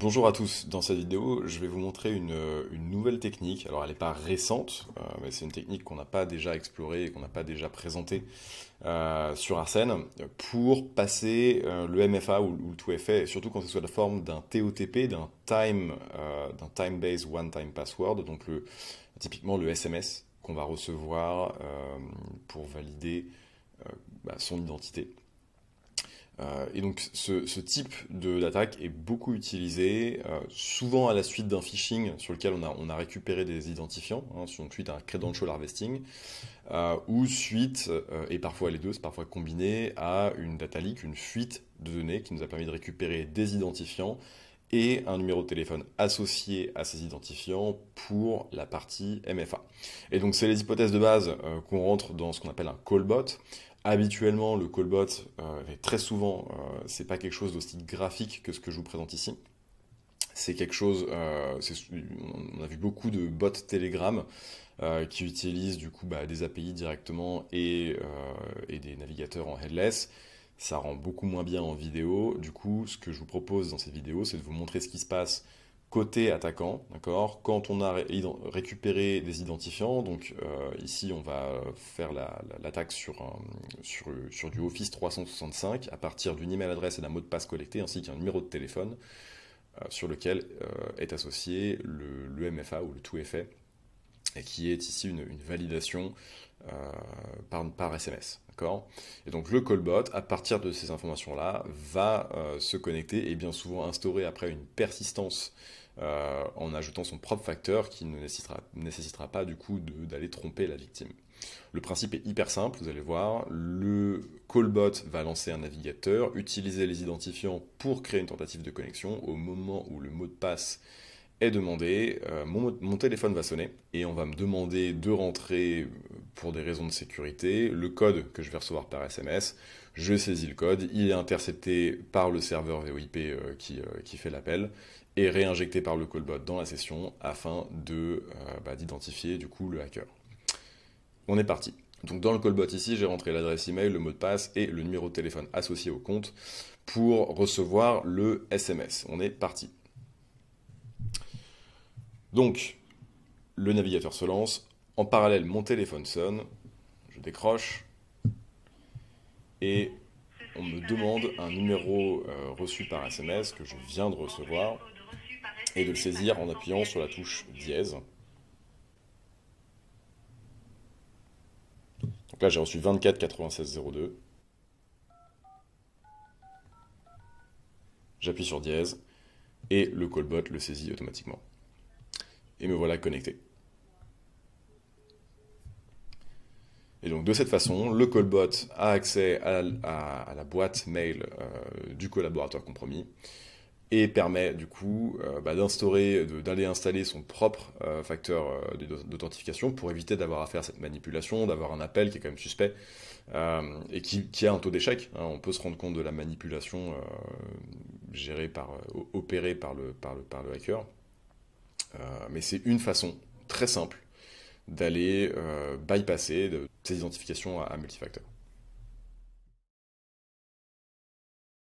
Bonjour à tous, dans cette vidéo je vais vous montrer une nouvelle technique. Alors elle n'est pas récente, mais c'est une technique qu'on n'a pas déjà explorée et qu'on n'a pas déjà présentée sur Arsène pour passer le MFA ou le 2FA, et surtout quand c'est sous la forme d'un TOTP, d'un Time-Based One-Time Password, donc typiquement le SMS qu'on va recevoir pour valider son identité. Et donc ce type d'attaque est beaucoup utilisé, souvent à la suite d'un phishing sur lequel on a récupéré des identifiants, hein, donc suite à un credential harvesting, ou suite, et parfois les deux, c'est parfois combiné, à une data leak, une fuite de données qui nous a permis de récupérer des identifiants et un numéro de téléphone associé à ces identifiants pour la partie MFA. Et donc c'est les hypothèses de base qu'on rentre dans ce qu'on appelle un callbot. Habituellement, le callbot, et très souvent, c'est pas quelque chose d'aussi graphique que ce que je vous présente ici. C'est quelque chose, on a vu beaucoup de bots Telegram qui utilisent du coup des API directement et des navigateurs en headless. Ça rend beaucoup moins bien en vidéo. Du coup, ce que je vous propose dans cette vidéo, c'est de vous montrer ce qui se passe côté attaquant, d'accord? Quand on a récupéré des identifiants, donc ici on va faire l'attaque sur du Office 365 à partir d'une email adresse et d'un mot de passe collecté ainsi qu'un numéro de téléphone sur lequel est associé le MFA ou le 2FA et qui est ici une validation par SMS. Et donc le callbot, à partir de ces informations-là, va se connecter et bien souvent instaurer après une persistance en ajoutant son propre facteur qui ne nécessitera pas du coup d'aller tromper la victime. Le principe est hyper simple, vous allez voir, le callbot va lancer un navigateur, utiliser les identifiants pour créer une tentative de connexion. Au moment où le mot de passe est demandé, mon téléphone va sonner et on va me demander de rentrer pour des raisons de sécurité le code que je vais recevoir par SMS. Je saisis le code, il est intercepté par le serveur VoIP qui fait l'appel et réinjecté par le callbot dans la session afin d'identifier du coup le hacker. On est parti. Donc dans le callbot ici, j'ai rentré l'adresse email, le mot de passe et le numéro de téléphone associé au compte pour recevoir le SMS. On est parti. Donc, le navigateur se lance. En parallèle, mon téléphone sonne. Je décroche. Et on me demande un numéro reçu par SMS que je viens de recevoir et de le saisir en appuyant sur la touche dièse. Donc là, j'ai reçu 24 96 02. J'appuie sur dièse et le callbot le saisit automatiquement. Et me voilà connecté. Et donc de cette façon, le callbot a accès à la boîte mail du collaborateur compromis et permet du coup d'aller installer son propre facteur d'authentification pour éviter d'avoir à faire cette manipulation, d'avoir un appel qui est quand même suspect et qui a un taux d'échec. Hein. On peut se rendre compte de la manipulation opérée par le hacker. Mais c'est une façon très simple d'aller bypasser ces identifications à multifacteurs.